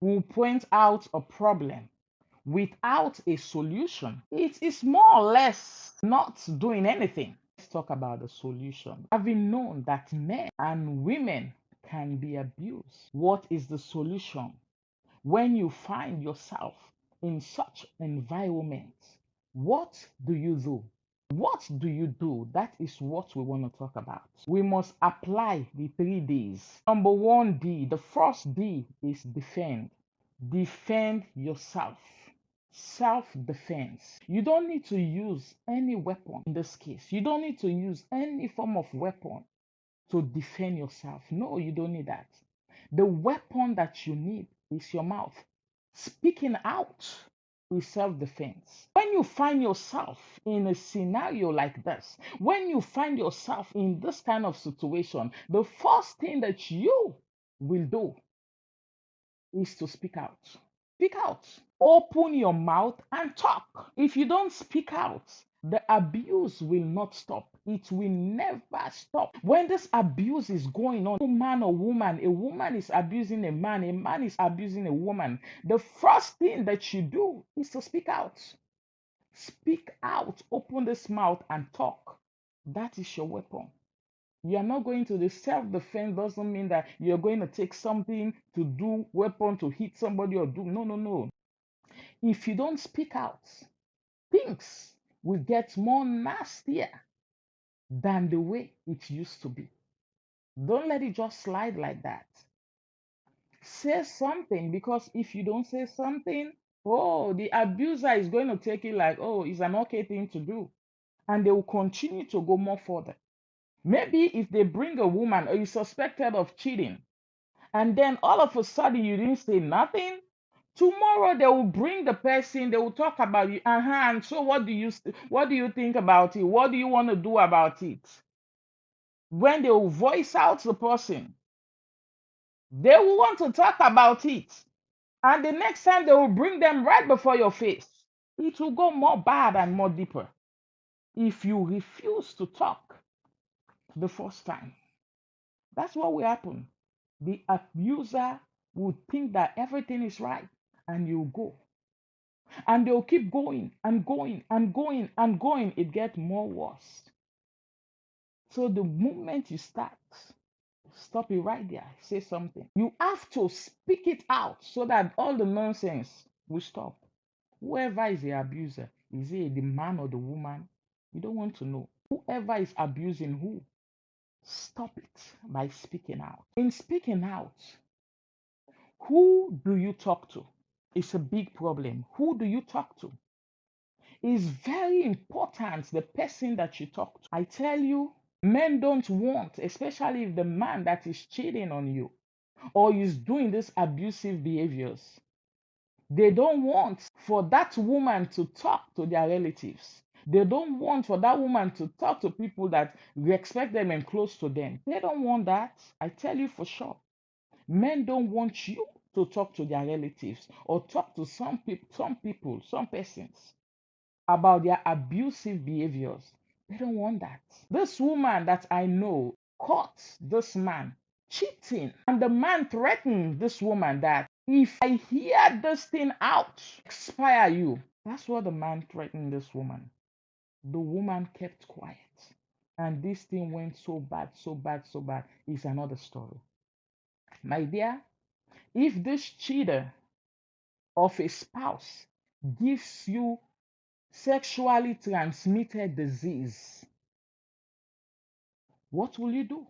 will point out a problem without a solution. It is more or less not doing anything. Let's talk about the solution. Having known that men and women can be abused, what is the solution? When you find yourself in such environment, what do you do? What do you do? That is what we want to talk about. We must apply the 3 Ds. Number 1 D, the first D is defend. Defend yourself. Self-defense. You don't need to use any weapon in this case. You don't need to use any form of weapon to defend yourself. No, you don't need that. The weapon that you need is your mouth. Speaking out is self-defense. When you find yourself in a scenario like this, when you find yourself in this kind of situation, the first thing that you will do is to speak out. Speak out. Open your mouth and talk. If you don't speak out, the abuse will not stop. It will never stop. When this abuse is going on, man or woman, a woman is abusing a man is abusing a woman, the first thing that you do is to speak out. Speak out. Open this mouth and talk. That is your weapon. You are not going to the self-defense doesn't mean that you're going to take something to do weapon to hit somebody or do no. If you don't speak out, things will get more nastier than the way it used to be. Don't let it just slide like that. Say something, because if you don't say something, oh, the abuser is going to take it like, oh, it's an okay thing to do. And they will continue to go more further. Maybe if they bring a woman or you suspected of cheating, and then all of a sudden you didn't say nothing, tomorrow they will bring the person, they will talk about you. And so what do you think about it? What do you want to do about it? When they will voice out the person, they will want to talk about it. And the next time they will bring them right before your face. It will go more bad and more deeper if you refuse to talk the first time. That's what will happen. The abuser would think that everything is right and you go. And they'll keep going and going and going and going. It gets more worse. So the moment you start, stop it right there. Say something. You have to speak it out so that all the nonsense will stop. Whoever is the abuser, is it the man or the woman? You don't want to know. Whoever is abusing who, stop it by speaking out. In speaking out, who do you talk to? It's a big problem. Who do you talk to? It's very important the person that you talk to. I tell you, men don't want, especially if the man that is cheating on you or is doing these abusive behaviors, they don't want for that woman to talk to their relatives. They don't want for that woman to talk to people that respect them and close to them. They don't want that. I tell you for sure. Men don't want you to talk to their relatives or talk to some people, some persons about their abusive behaviors. They don't want that. This woman that I know caught this man cheating, and the man threatened this woman that if I hear this thing out, expire you. That's what the man threatened this woman. The woman kept quiet. And this thing went so bad, so bad, so bad. It's another story. My dear, if this cheater of a spouse gives you sexually transmitted disease, what will you do?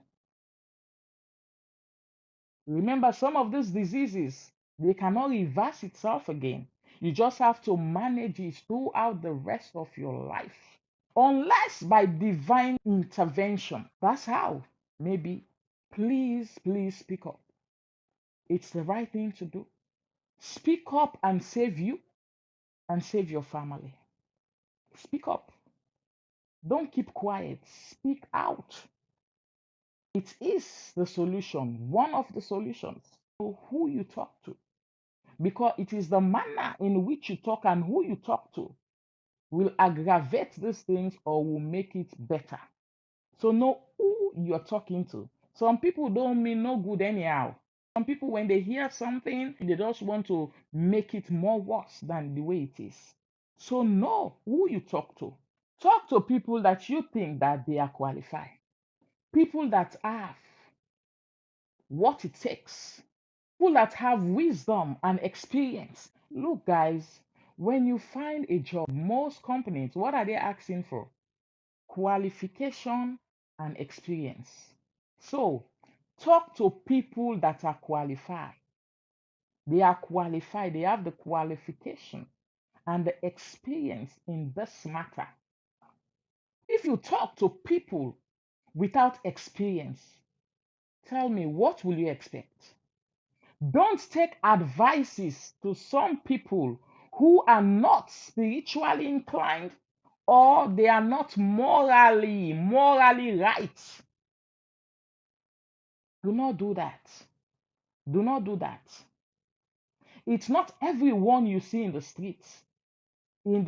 Remember, some of these diseases, they cannot reverse itself again. You just have to manage it throughout the rest of your life. Unless by divine intervention. That's how. Maybe, please speak up. It's the right thing to do. Speak up and save you and save your family. Speak up. Don't keep quiet. Speak out. It is the solution, one of the solutions to who you talk to. Because it is the manner in which you talk and who you talk to will aggravate these things or will make it better. So know who you're talking to. Some people don't mean no good anyhow. Some people, when they hear something, they just want to make it more worse than the way it is. So know who you talk to. Talk to people that you think that they are qualified. People that have what it takes. People that have wisdom and experience. Look, guys, when you find a job, most companies, what are they asking for? Qualification and experience. So, talk to people that are qualified. They are qualified, they have the qualification and the experience in this matter. If you talk to people without experience, tell me, what will you expect? Don't take advices to some people who are not spiritually inclined or they are not morally right. Do not do that. Do not do that. It's not everyone you see in the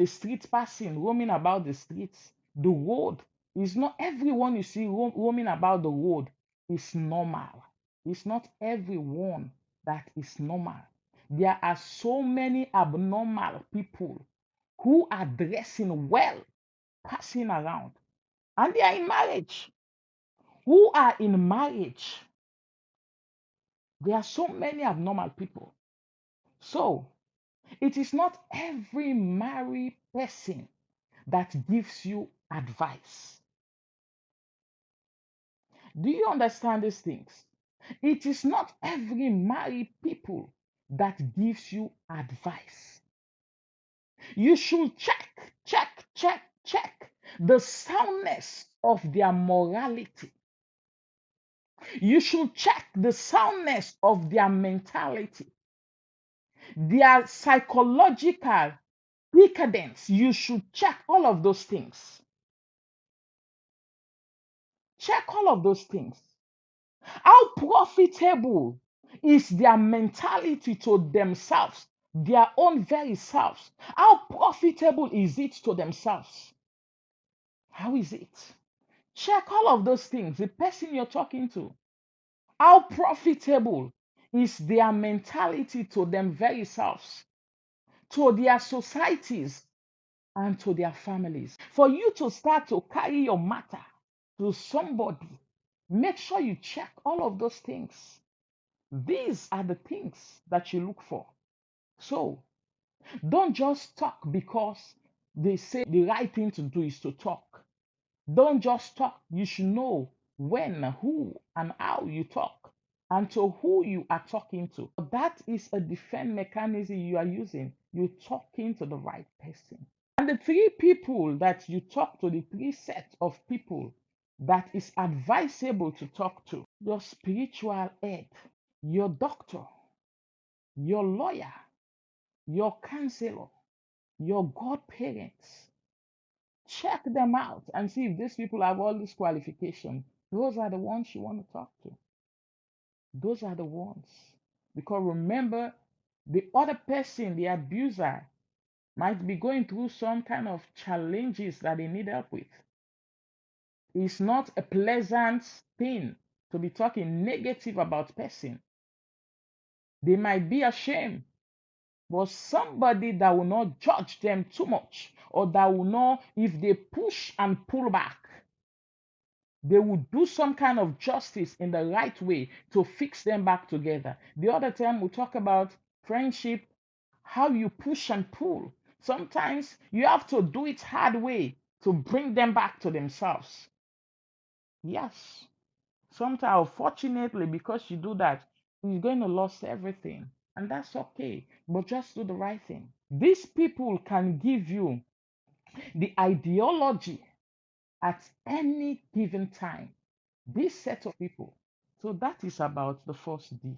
street passing, roaming about the streets, the road. It's not everyone you see roaming about the road is normal. It's not everyone that is normal. There are so many abnormal people who are dressing well, passing around, and they are in marriage. Who are in marriage? There are so many abnormal people. So, it is not every married person that gives you advice. Do you understand these things? It is not every married people that gives you advice. You should check the soundness of their morality. You should check the soundness of their mentality, their psychological decadence. You should check all of those things. Check all of those things. How profitable is their mentality to themselves, their own very selves? How profitable is it to themselves? How is it? Check all of those things. The person you're talking to, how profitable is their mentality to them very selves, to their societies, and to their families? For you to start to carry your matter to somebody, make sure you check all of those things. These are the things that you look for. So don't just talk because they say the right thing to do is to talk. Don't just talk. You should know when, who, and how you talk and to who you are talking to. That is a defense mechanism you are using. You're talking to the right person. And the three people that you talk to, the three sets of people that is advisable to talk to: your spiritual head, your doctor, your lawyer, your counselor, your godparents. Check them out and see if these people have all these qualifications. Those are the ones you want to talk to. Those are the ones. Because remember, the other person, the abuser, might be going through some kind of challenges that they need help with. It's not a pleasant thing to be talking negative about person. They might be ashamed, but somebody that will not judge them too much, or that will know if they push and pull back, they will do some kind of justice in the right way to fix them back together. The other time we talk about friendship, how you push and pull. Sometimes you have to do it hard way to bring them back to themselves. Yes. Sometimes, unfortunately, because you do that, you're going to lose everything. And that's okay. But just do the right thing. These people can give you the ideology at any given time. This set of people. So that is about the first D.